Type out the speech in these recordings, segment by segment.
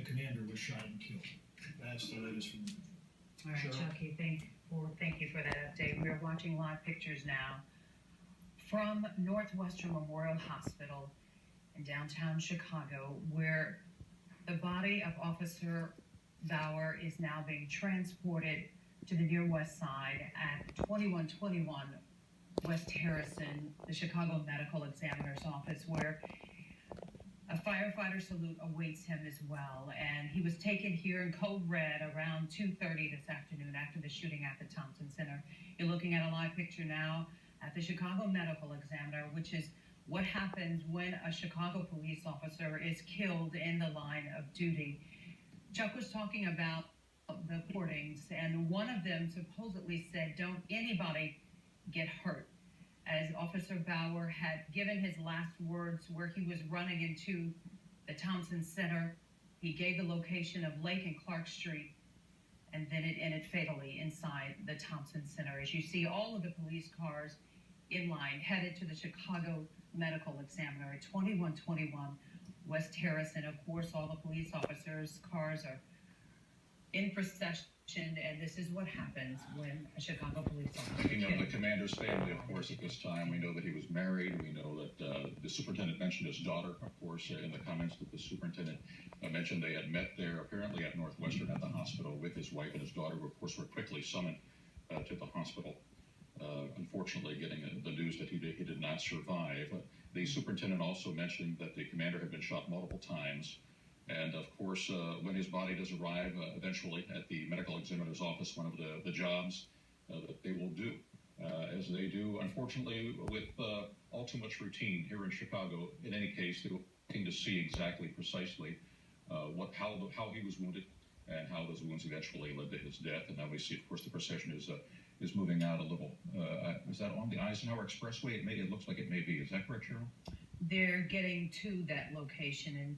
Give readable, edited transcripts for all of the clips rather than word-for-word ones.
commander was shot and killed. That's the latest from. All right, Cheryl? Chucky, thank you for that update. We're watching live pictures now from Northwestern Memorial Hospital in downtown Chicago, where the body of Officer Blauer is now being transported to the near west side at 2121 West Harrison, the Chicago Medical Examiner's Office, where a firefighter salute awaits him as well. And he was taken here in code red around 2:30 this afternoon after the shooting at the Thompson Center. You're looking at a live picture now at the Chicago Medical Examiner, which is what happens when a Chicago police officer is killed in the line of duty. Chuck was talking about the reportings, and one of them supposedly said, "Don't anybody get hurt," as Officer Blauer had given his last words where he was running into the Thompson Center. He gave the location of Lake and Clark Street, and then it ended fatally inside the Thompson Center. As you see all of the police cars in line headed to the Chicago Medical Examiner at 2121 West Harrison. Of course, all the police officers' cars are in procession, and this is what happens when a Chicago police officer Speaking of the kills. commander's family, of course, at this time, we know that he was married. We know that the superintendent mentioned his daughter, of course, in the comments that the superintendent mentioned. They had met there, apparently at Northwestern at the hospital with his wife and his daughter, who, of course, were quickly summoned to the hospital. Unfortunately, getting the news that he did not survive. The superintendent also mentioned that the commander had been shot multiple times. And of course, when his body does arrive eventually at the medical examiner's office, one of the jobs that they will do, as they do, unfortunately, with all too much routine here in Chicago. In any case, they're looking to see exactly, precisely, how he was wounded and how those wounds eventually led to his death. And now we see, of course, the procession is moving out a little. Is that on the Eisenhower Expressway? It looks like it may be. Is that correct, Cheryl? They're getting to that location, and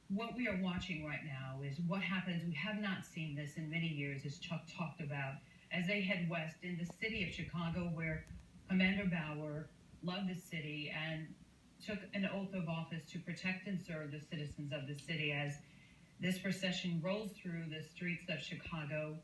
what we are watching right now is what happens. We have not seen this in many years, as Chuck talked about, as they head west in the city of Chicago, where Commander Blauer loved the city and took an oath of office to protect and serve the citizens of the city. As this procession rolls through the streets of Chicago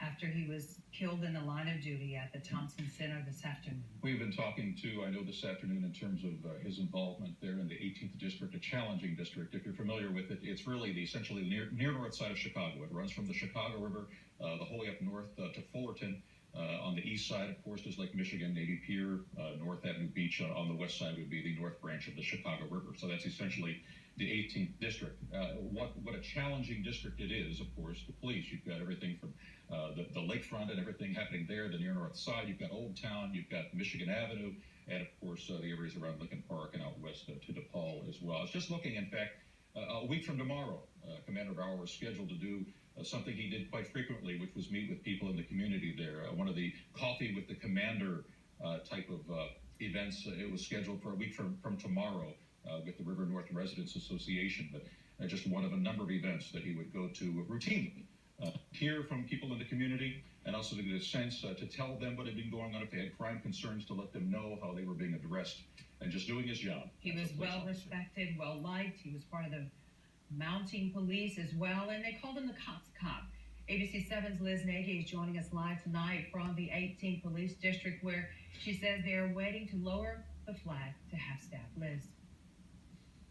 after he was killed in the line of duty at the Thompson Center this afternoon. We've been talking to, I know this afternoon, in terms of his involvement there in the 18th District, a challenging district. If you're familiar with it, it's really essentially near north side of Chicago. It runs from the Chicago River the whole way up north to Fullerton. On the east side, of course, is Lake Michigan, Navy Pier, North Avenue Beach. On the west side would be the north branch of the Chicago River. So that's essentially the 18th District. What a challenging district it is, of course, the police. You've got everything from the lakefront and everything happening there, the near north side. You've got Old Town, you've got Michigan Avenue, and of course the areas around Lincoln Park and out west to DePaul as well. I was just looking, in fact, a week from tomorrow, Commander Blauer was scheduled to do something he did quite frequently, which was meet with people in the community there. One of the coffee with the commander type of events. It was scheduled for a week from tomorrow with the River North Residents Association, but just one of a number of events that he would go to routinely. Hear from people in the community, and also to get a sense to tell them what had been going on, if they had crime concerns, to let them know how they were being addressed, and just doing his job. He was well respected, well liked. He was part of the mounting police as well, and they called him the Cops Cop. ABC 7's Liz Nagy is joining us live tonight from the 18th Police District, where she says they are waiting to lower the flag to half-staff. Liz.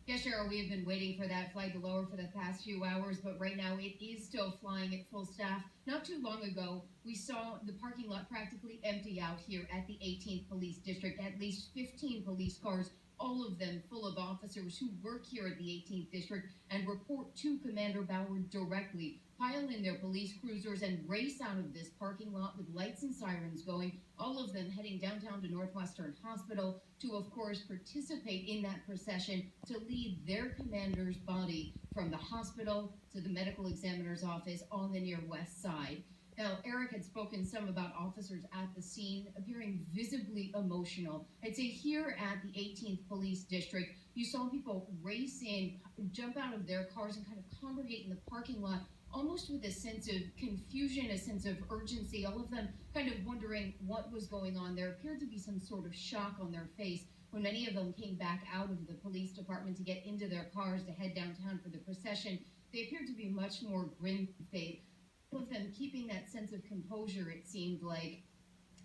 Yes, Cheryl, we have been waiting for that flag to lower for the past few hours, but right now it is still flying at full staff. Not too long ago, we saw the parking lot practically empty out here at the 18th Police District. At least 15 police cars, all of them full of officers who work here at the 18th District and report to Commander Blauer directly, pile in their police cruisers and race out of this parking lot with lights and sirens going, all of them heading downtown to Northwestern Hospital to, of course, participate in that procession to lead their commander's body from the hospital to the medical examiner's office on the near west side. Now, Eric had spoken some about officers at the scene appearing visibly emotional. I'd say here at the 18th Police District, you saw people race in, jump out of their cars and kind of congregate in the parking lot, almost with a sense of confusion, a sense of urgency, all of them kind of wondering what was going on. There appeared to be some sort of shock on their face when many of them came back out of the police department to get into their cars to head downtown for the procession. they appeared to be much more grim-faced. All of them keeping that sense of composure, it seemed like,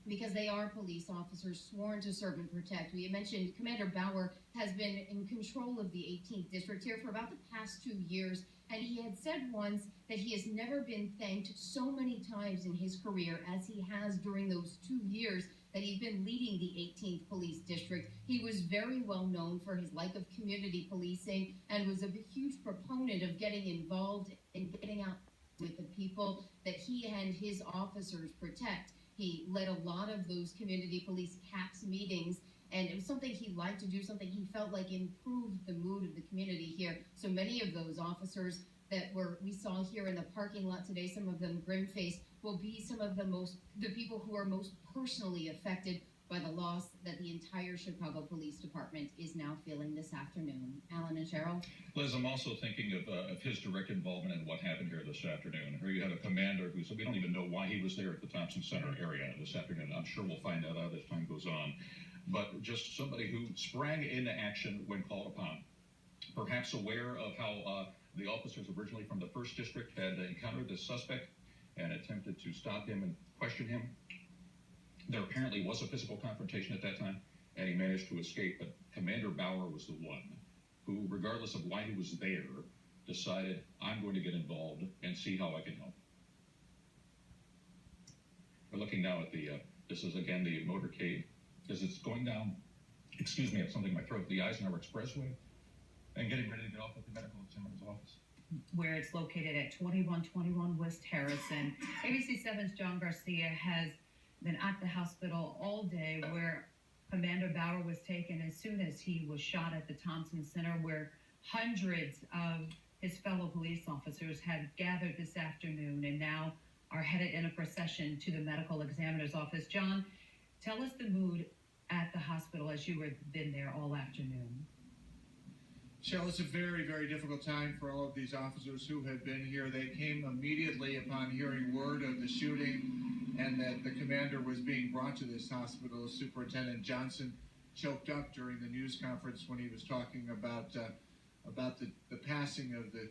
because they are police officers sworn to serve and protect. We had mentioned Commander Blauer has been in control of the 18th district here for about the past 2 years, and he had said once that he has never been thanked so many times in his career as he has during those 2 years that he's been leading the 18th Police District. He was very well known for his like of community policing and was a huge proponent of getting involved and getting out with the people that he and his officers protect. He led a lot of those community police CAPS meetings, and it was something he liked to do, something he felt like improved the mood of the community here. So many of those officers that we saw here in the parking lot today, some of them grim-faced, will be some of the people who are most personally affected by the loss that the entire Chicago Police Department is now feeling this afternoon. Alan and Cheryl? Liz, I'm also thinking of his direct involvement in what happened here this afternoon. Here you have a commander who said we don't even know why he was there at the Thompson Center area this afternoon. I'm sure we'll find that out as time goes on. But just somebody who sprang into action when called upon, perhaps aware of how the officers originally from the 1st District had encountered this suspect and attempted to stop him and question him. There apparently was a physical confrontation at that time, and he managed to escape, but Commander Blauer was the one who, regardless of why he was there, decided, I'm going to get involved and see how I can help. We're looking now at this is again the motorcade, as it's going down, excuse me, I have something in my throat, the Eisenhower Expressway, and getting ready to get off at the medical examiner's office. Where it's located at 2121 West Harrison. ABC7's John Garcia has been at the hospital all day where Commander Blauer was taken as soon as he was shot at the Thompson Center, where hundreds of his fellow police officers had gathered this afternoon and now are headed in a procession to the medical examiner's office. John, tell us the mood at the hospital as you had been there all afternoon. Cheryl, it's a very, very difficult time for all of these officers who have been here. They came immediately upon hearing word of the shooting and that the commander was being brought to this hospital. Superintendent Johnson choked up during the news conference when he was talking about the passing of the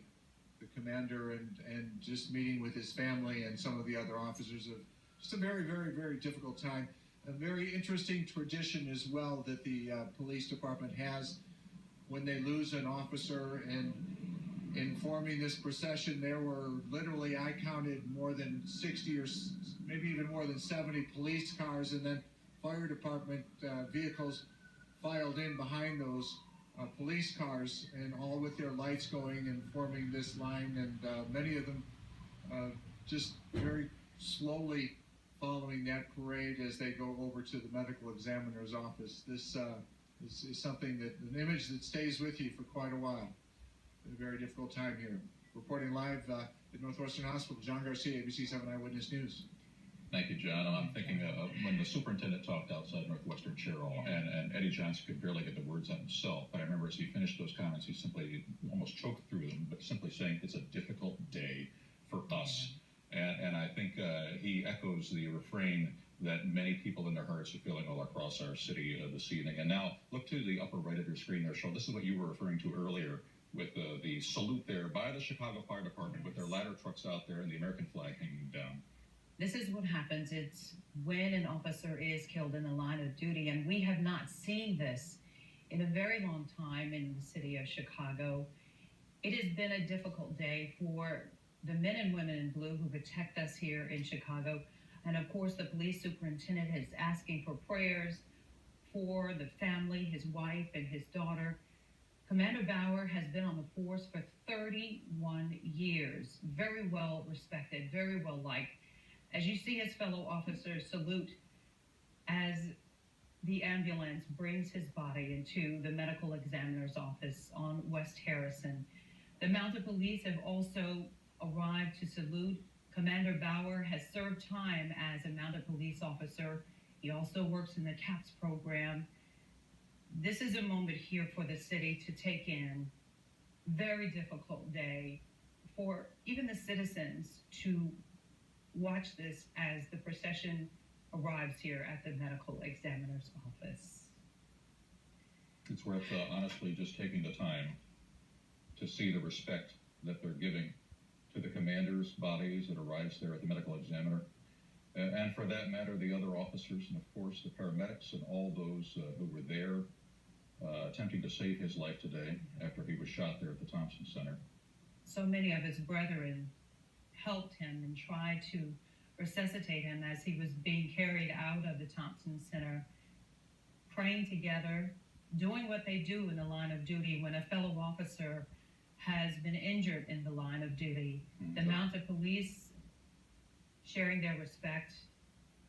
commander and just meeting with his family and some of the other officers. Of just a very, very, very difficult time. A very interesting tradition as well that the police department has. When they lose an officer, and in forming this procession, there were literally, I counted more than 60 or maybe even more than 70 police cars, and then fire department vehicles filed in behind those police cars, and all with their lights going and forming this line, and many of them just very slowly following that parade as they go over to the medical examiner's office. This is something that, an image that stays with you for quite a while. A very difficult time here. Reporting live at Northwestern Hospital, John Garcia, ABC7 Eyewitness News. Thank you, John. And I'm thinking when the superintendent talked outside Northwestern, Cheryl, and Eddie Johnson could barely get the words out himself. But I remember as he finished those comments, he simply almost choked through them, but simply saying it's a difficult day for us. And I think he echoes the refrain that many people in their hearts are feeling all across our city this evening. And now, look to the upper right of your screen there, Cheryl. This is what you were referring to earlier with the salute there by the Chicago Fire Department with their ladder trucks out there and the American flag hanging down. This is what happens. It's when an officer is killed in the line of duty, and we have not seen this in a very long time in the city of Chicago. It has been a difficult day for the men and women in blue who protect us here in Chicago. And of course, the police superintendent is asking for prayers for the family, his wife and his daughter. Commander Blauer has been on the force for 31 years. Very well respected, very well liked. As you see his fellow officers salute as the ambulance brings his body into the medical examiner's office on West Harrison. The mounted police have also arrived to salute. Commander Blauer has served time as a mounted police officer. He also works in the CAPS program. This is a moment here for the city to take in. Very difficult day for even the citizens to watch this as the procession arrives here at the medical examiner's office. It's worth honestly just taking the time to see the respect that they're giving numerous bodies that arrives there at the medical examiner. And for that matter, the other officers and, of course, the paramedics and all those who were there attempting to save his life today after he was shot there at the Thompson Center. So many of his brethren helped him and tried to resuscitate him as he was being carried out of the Thompson Center, praying together, doing what they do in the line of duty when a fellow officer has been injured in the line of duty. The mounted police sharing their respect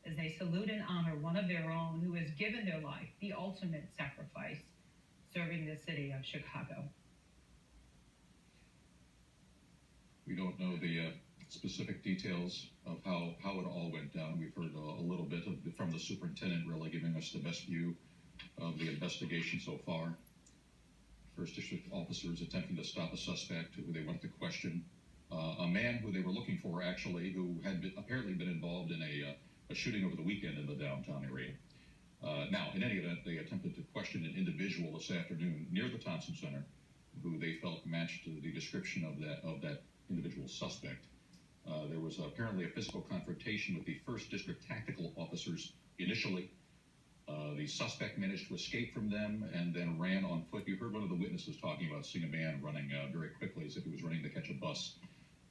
as they salute and honor one of their own who has given their life, the ultimate sacrifice, serving the city of Chicago. We don't know the specific details of how it all went down. We've heard a little bit from the superintendent, really giving us the best view of the investigation so far. First district officers attempting to stop a suspect who they went to question. A man who they were looking for, actually, who had apparently been involved in a shooting over the weekend in the downtown area. Now, in any event, they attempted to question an individual this afternoon near the Thompson Center who they felt matched the description of that individual suspect. There was apparently a physical confrontation with the first district tactical officers initially. The suspect managed to escape from them and then ran on foot. You heard one of the witnesses talking about seeing a man running very quickly as if he was running to catch a bus,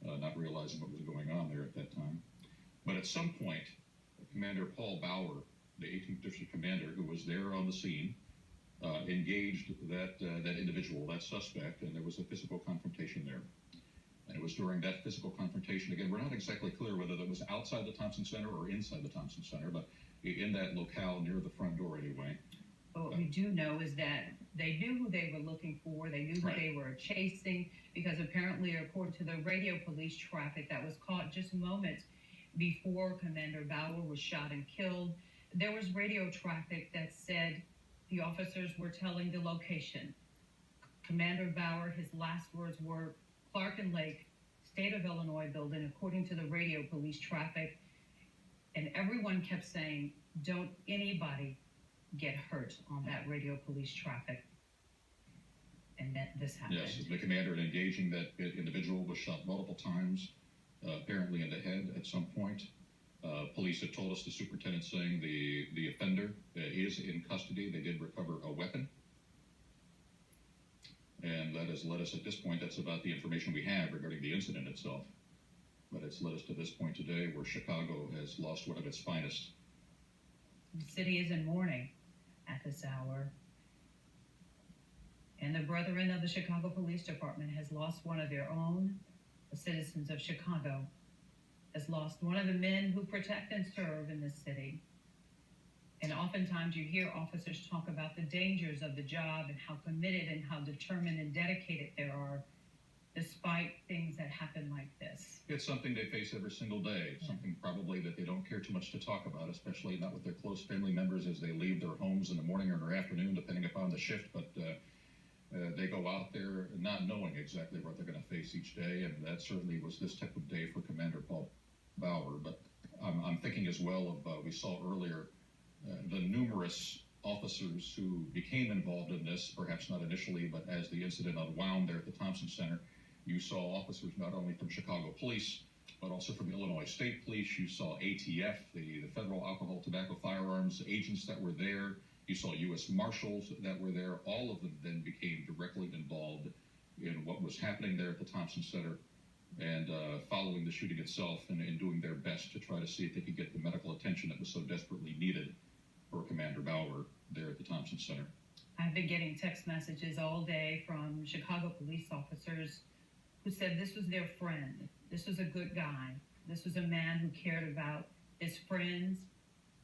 not realizing what was going on there at that time. But at some point, Commander Paul Blauer, the 18th District Commander, who was there on the scene, engaged that individual, that suspect, and there was a physical confrontation there. And it was during that physical confrontation, again, we're not exactly clear whether that was outside the Thompson Center or inside the Thompson Center, but in that locale near the front door anyway. But what we do know is that they knew who they were looking for. They knew who Right. they were chasing, because apparently, according to the radio police traffic that was caught just moments before Commander Blauer was shot and killed, there was radio traffic that said the officers were telling the location. Commander Blauer, his last words were Clark and Lake, State of Illinois building, according to the radio police traffic. And everyone kept saying, don't anybody get hurt on that radio police traffic. And that this happened. Yes, the commander, in engaging that individual, was shot multiple times, apparently in the head at some point. Police had told us, the superintendent saying the offender is in custody. They did recover a weapon. And that has led us, at this point, that's about the information we have regarding the incident itself. But it's led us to this point today where Chicago has lost one of its finest. The city is in mourning at this hour. And the brethren of the Chicago Police Department has lost one of their own. The citizens of Chicago has lost one of the men who protect and serve in this city. And oftentimes you hear officers talk about the dangers of the job and how committed and how determined and dedicated they are, despite things that happen like this. It's something they face every single day. It's something probably that they don't care too much to talk about, especially not with their close family members as they leave their homes in the morning or their afternoon, depending upon the shift. But they go out there not knowing exactly what they're going to face each day, and that certainly was this type of day for Commander Paul Blauer. But I'm thinking as well of, we saw earlier, the numerous officers who became involved in this, perhaps not initially, but as the incident unwound there at the Thompson Center, you saw officers not only from Chicago Police, but also from Illinois State Police. You saw ATF, the Federal Alcohol, Tobacco, Firearms agents that were there. You saw U.S. Marshals that were there. All of them then became directly involved in what was happening there at the Thompson Center and following the shooting itself and doing their best to try to see if they could get the medical attention that was so desperately needed for Commander Blauer there at the Thompson Center. I've been getting text messages all day from Chicago police officers who said this was their friend. This was a good guy. This was a man who cared about his friends,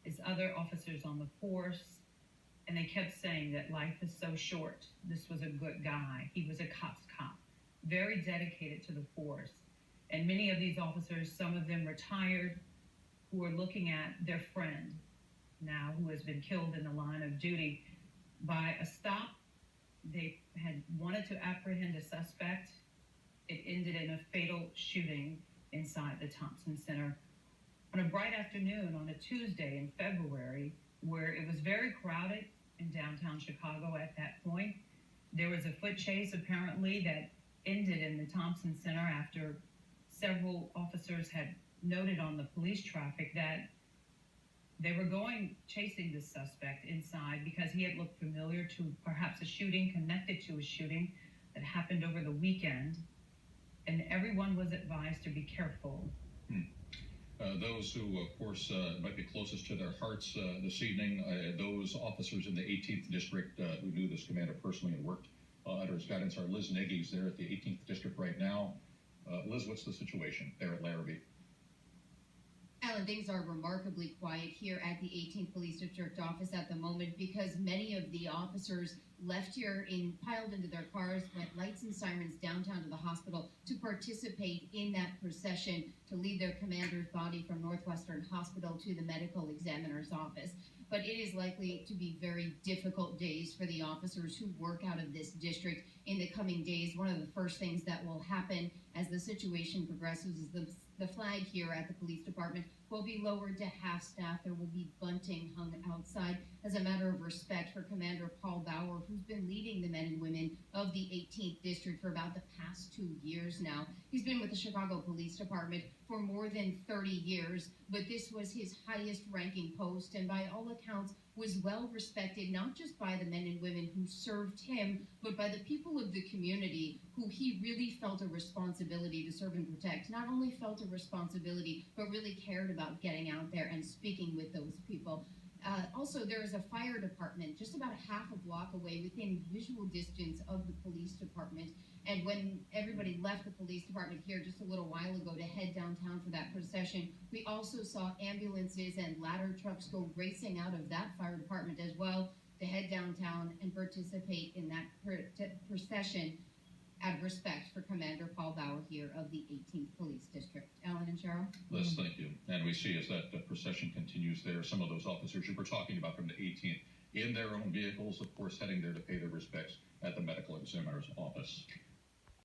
his other officers on the force, and they kept saying that life is so short. This was a good guy. He was a cop's cop, very dedicated to the force. And many of these officers, some of them retired, who were looking at their friend now who has been killed in the line of duty by a stop. They had wanted to apprehend a suspect. It ended in a fatal shooting inside the Thompson Center on a bright afternoon on a Tuesday in February, where it was very crowded in downtown Chicago at that point. There was a foot chase apparently that ended in the Thompson Center after several officers had noted on the police traffic that they were chasing this suspect inside because he had looked familiar to perhaps a shooting, connected to a shooting that happened over the weekend, and everyone was advised to be careful. Those who, of course, might be closest to their hearts this evening, those officers in the 18th District who knew this commander personally and worked under his guidance are Liz Nagy's there at the 18th District right now. Liz, what's the situation there at Larrabee? Alan, things are remarkably quiet here at the 18th Police District office at the moment because many of the officers left here piled into their cars, went lights and sirens downtown to the hospital to participate in that procession to lead their commander's body from Northwestern Hospital to the medical examiner's office. But it is likely to be very difficult days for the officers who work out of this district in the coming days. One of the first things that will happen as the situation progresses is the flag here at the police department will be lowered to half staff. There will be bunting hung outside as a matter of respect for Commander Paul Blauer, who's been leading the men and women of the 18th District for about the past 2 years now. He's been with the Chicago Police Department for more than 30 years, but this was his highest ranking post and by all accounts was well respected, not just by the men and women who served him, but by the people of the community who he really felt a responsibility to serve and protect. Not only felt a responsibility, but really cared about getting out there and speaking with those people. Also, there is a fire department just about a half a block away within visual distance of the police department. And when everybody left the police department here just a little while ago to head downtown for that procession, we also saw ambulances and ladder trucks go racing out of that fire department as well to head downtown and participate in that procession out of respect for Commander Paul Blauer here of the 18th Police District. Alan and Cheryl? Liz, thank you. And we see as that procession continues there, some of those officers you were talking about from the 18th in their own vehicles, of course, heading there to pay their respects at the medical examiner's office.